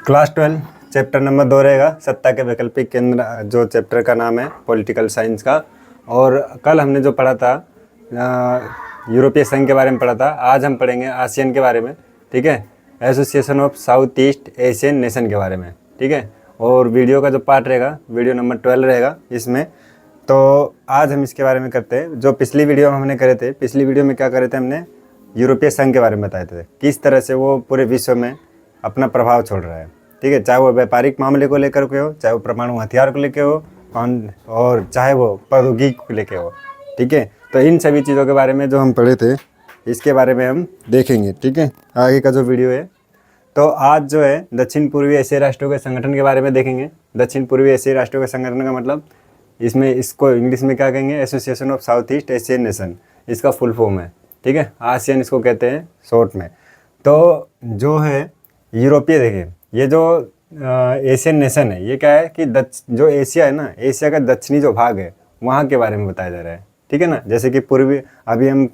Class 12 chapter number 2 रहेगा, सत्ता के वैकल्पिक केंद्र, जो चैप्टर का नाम है पॉलिटिकल साइंस का। और कल हमने जो पढ़ा था यूरोपीय संघ के बारे में पढ़ा था, आज हम पढ़ेंगे आसियान के बारे में। ठीक है, association of south east Asian nation के बारे में। ठीक है, और वीडियो का जो पार्ट रहेगा वीडियो नंबर 12 रहेगा इसमें। तो आज हम इसके बारे में करते हैं। जो पिछली वीडियो हमने करे थे, पिछली वीडियो में क्या करे थे, हमने यूरोपीय संघ के बारे में बताए थे, किस तरह से वो पूरे विश्व में अपना प्रभाव छोड़ रहा है। ठीक है, चाहे वो व्यापारिक मामले को लेकर के हो, चाहे वो परमाणु हथियार को लेकर हो, और चाहे वो प्रौद्योगिकी को लेकर हो। ठीक है, तो इन सभी चीज़ों के बारे में जो हम पढ़े थे, इसके बारे में हम देखेंगे। ठीक है, आगे का जो वीडियो है। तो आज जो है दक्षिण पूर्वी एशियाई राष्ट्रों के संगठन के बारे में देखेंगे। दक्षिण पूर्वी एशियाई राष्ट्रों के संगठन का मतलब, इसमें इसको इंग्लिश में क्या कहेंगे, association of south east Asian nation, इसका फुल फॉर्म है। ठीक है, आसियान इसको कहते हैं शॉर्ट में। तो जो है यूरोपीय, देखिए ये जो एशियन नेशन है, ये क्या है कि जो एशिया है ना, एशिया का दक्षिणी जो भाग है वहाँ के बारे में बताया जा रहा है। ठीक है ना, जैसे कि पूर्वी, अभी हम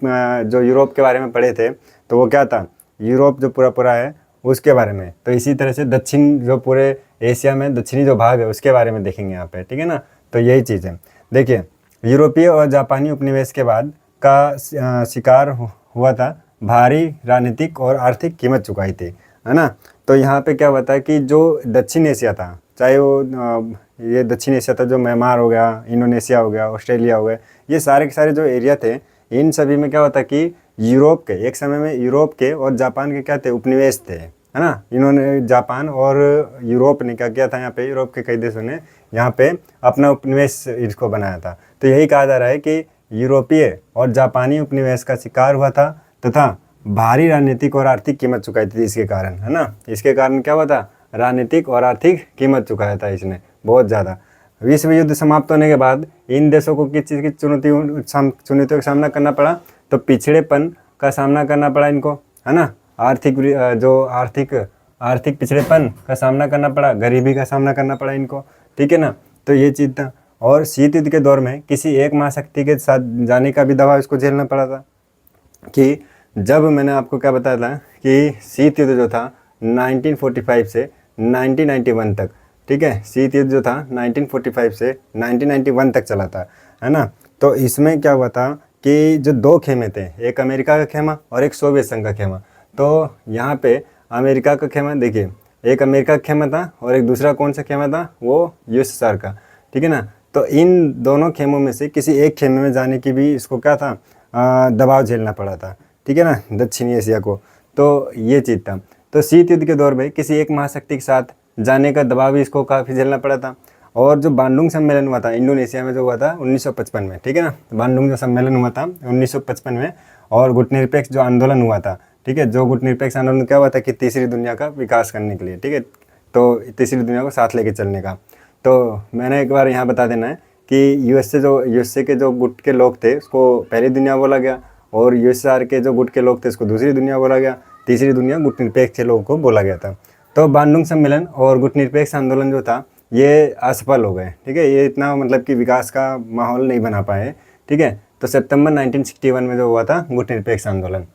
जो यूरोप के बारे में पढ़े थे, तो वो क्या था, यूरोप जो पूरा है उसके बारे में। तो इसी तरह से दक्षिण, जो पूरे एशिया में दक्षिणी जो भाग है उसके बारे में देखेंगे यहाँ पे। ठीक है ना, तो यही चीज़ है। देखिए, यूरोपीय और जापानी उपनिवेश के बाद का शिकार हुआ था, भारी राजनीतिक और आर्थिक कीमत चुकाई थी, है ना। तो यहाँ पे क्या हुआ था कि जो दक्षिण एशिया था, चाहे वो ये दक्षिण एशिया था, जो म्यांमार हो गया, इंडोनेशिया हो गया, ऑस्ट्रेलिया हो गया, ये सारे के सारे जो एरिया थे, इन सभी में क्या होता कि यूरोप के, एक समय में यूरोप के और जापान के क्या थे, उपनिवेश थे, है ना। इन्होंने, जापान और यूरोप ने क्या किया था, यहाँ पे यूरोप के कई देशों ने यहाँ पे अपना उपनिवेश इसको बनाया था। तो यही कहा जा रहा है कि यूरोपीय और जापानी उपनिवेश का शिकार हुआ था तथा भारी राजनीतिक और आर्थिक कीमत चुकाई थी इसके कारण, है ना। इसके कारण क्या हुआ था, राजनीतिक और आर्थिक कीमत चुकाया था इसने बहुत ज़्यादा। विश्व युद्ध समाप्त होने के बाद इन देशों को किस चीज़ की चुनौतियों का सामना करना पड़ा, तो पिछड़ेपन का सामना करना पड़ा इनको, है ना। आर्थिक पिछड़ेपन का सामना करना पड़ा, गरीबी का सामना करना पड़ा इनको। ठीक है ना, तो ये चीज़ था। और शीत युद्ध के दौर में किसी एक महाशक्ति के साथ जाने का भी दबाव इसको झेलना पड़ा था। कि जब मैंने आपको क्या बताया था कि शीत युद्ध जो था 1945 से 1991 तक, ठीक है, शीत युद्ध जो था 1945 से 1991 तक चला था, है ना। तो इसमें क्या हुआ था कि जो दो खेमे थे, एक अमेरिका का खेमा और एक सोवियत संघ का खेमा। तो यहाँ पे अमेरिका का खेमा, देखिए एक अमेरिका का खेमा था और एक दूसरा कौन सा खेमा था, वो यूएसएसआर का। ठीक है ना, तो इन दोनों खेमों में से किसी एक खेमे में जाने की भी इसको क्या था, दबाव झेलना पड़ा था। ठीक है ना, दक्षिणी एशिया को। तो ये चीज़ था। तो शीत युद्ध के दौर में किसी एक महाशक्ति के साथ जाने का दबाव भी इसको काफ़ी झेलना पड़ा था। और जो बांडुंग सम्मेलन हुआ था इंडोनेशिया में, जो हुआ था 1955 में, ठीक है ना, बांडुंग जो सम्मेलन हुआ था 1955 में, और गुटनिरपेक्ष जो आंदोलन हुआ था, ठीक है, जो गुटनिरपेक्ष आंदोलन क्या हुआ था कि तीसरी दुनिया का विकास करने के लिए, ठीक है, तो तीसरी दुनिया को साथ लेके चलने का। तो मैंने एक बार यहाँ बता देना है कि यूएसए के जो गुट के लोग थे उसको पहली दुनिया बोला गया, और यूएसएसआर के जो गुट के लोग थे उसको दूसरी दुनिया बोला गया, तीसरी दुनिया गुटनिरपेक्ष के लोगों को बोला गया था। तो बांडुंग सम्मेलन और गुटनिरपेक्ष आंदोलन जो था ये असफल हो गए। ठीक है, ये इतना मतलब कि विकास का माहौल नहीं बना पाए। ठीक है, तो सितंबर 1961 में जो हुआ था गुटनिरपेक्ष आंदोलन,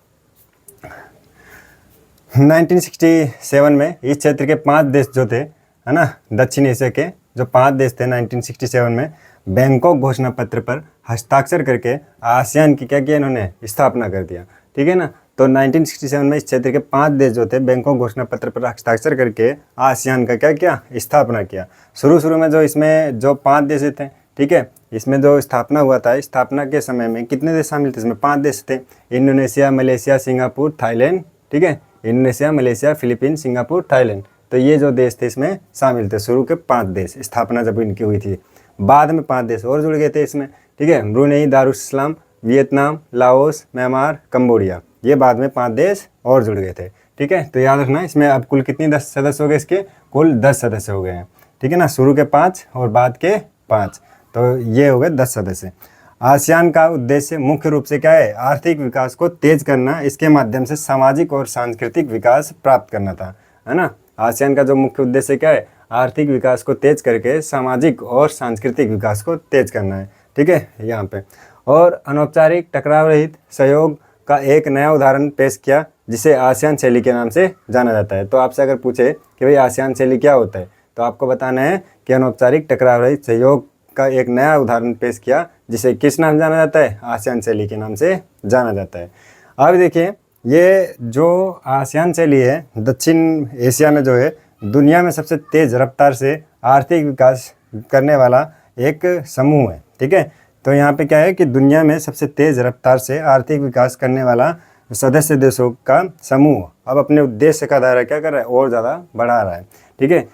1967 में इस क्षेत्र के 5 देश जो थे, है ना, दक्षिण एशिया के जो 5 देश थे 1967 में, बैंकॉक घोषणा पत्र पर हस्ताक्षर करके आसियान की क्या किया, इन्होंने स्थापना कर दिया। ठीक है ना, तो 1967 में इस क्षेत्र के 5 देश जो थे बैंकॉक घोषणा पत्र पर हस्ताक्षर करके आसियान का क्या किया, स्थापना किया। शुरू में जो इसमें जो 5 देश थे, ठीक है, इसमें जो स्थापना हुआ था, स्थापना के समय में कितने देश शामिल थे, इसमें 5 देश थे, इंडोनेशिया, मलेशिया, सिंगापुर, थाईलैंड। ठीक है, Indonesia, Malaysia, Philippine, Singapore, Thailand. तो ये जो देश थे इसमें शामिल थे, शुरू के 5 देश, स्थापना जब इनकी हुई थी। बाद में 5 देश और जुड़ गए थे इसमें। ठीक है, Brunei, Darussalam, Vietnam, Laos, Myanmar, Cambodia, ये बाद में 5 देश और जुड़ गए थे। ठीक है, तो याद रखना, इसमें अब कुल कितनी 10 सदस्य हो गए, इसके कुल 10 सदस्य हो गए हैं। ठीक है ना, शुरू के 5 और बाद के 5, तो ये हो गए 10 सदस्य। आसियान का उद्देश्य मुख्य रूप से क्या है, आर्थिक विकास को तेज करना, इसके माध्यम से सामाजिक और सांस्कृतिक विकास प्राप्त करना था, है ना। आसियान का जो मुख्य उद्देश्य क्या है, आर्थिक विकास को तेज करके सामाजिक और सांस्कृतिक विकास को तेज करना है। ठीक है, यहाँ पे। और अनौपचारिक टकराव रहित सहयोग का एक नया उदाहरण पेश किया जिसे आसियान शैली के नाम से जाना जाता है। तो आपसे अगर पूछे कि भाई आसियान शैली क्या होता है, तो आपको बताना है कि अनौपचारिक टकराव रहित सहयोग का एक नया उदाहरण पेश किया, जिसे किस नाम जाना जाता है, आसियान शैली के नाम से जाना जाता है। अब देखिए, ये जो आसियान शैली है दक्षिण एशिया में जो है दुनिया में सबसे तेज़ रफ्तार से आर्थिक विकास करने वाला एक समूह है। ठीक है, तो यहाँ पे क्या है कि दुनिया में सबसे तेज़ रफ्तार से आर्थिक विकास करने वाला सदस्य देशों का समूह अब अपने उद्देश्य का दायरा क्या कर रहा है, और ज़्यादा बढ़ा रहा है। ठीक है,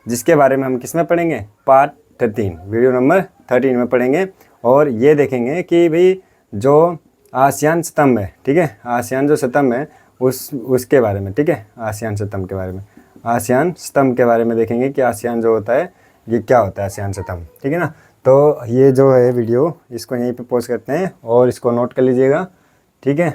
जिसके बारे में हम किस में पढ़ेंगे, पार्ट 13 वीडियो नंबर 13 में पढ़ेंगे। और ये देखेंगे कि भाई जो आसियान स्तंभ है, ठीक है, आसियान जो स्तंभ है उसके बारे में। ठीक है, आसियान स्तंभ के बारे में, आसियान स्तंभ के बारे में देखेंगे कि आसियान जो होता है ये क्या होता है, आसियान स्तंभ। ठीक है ना, तो ये जो है वीडियो इसको यहीं पे पॉज करते हैं और इसको नोट कर लीजिएगा। ठीक है।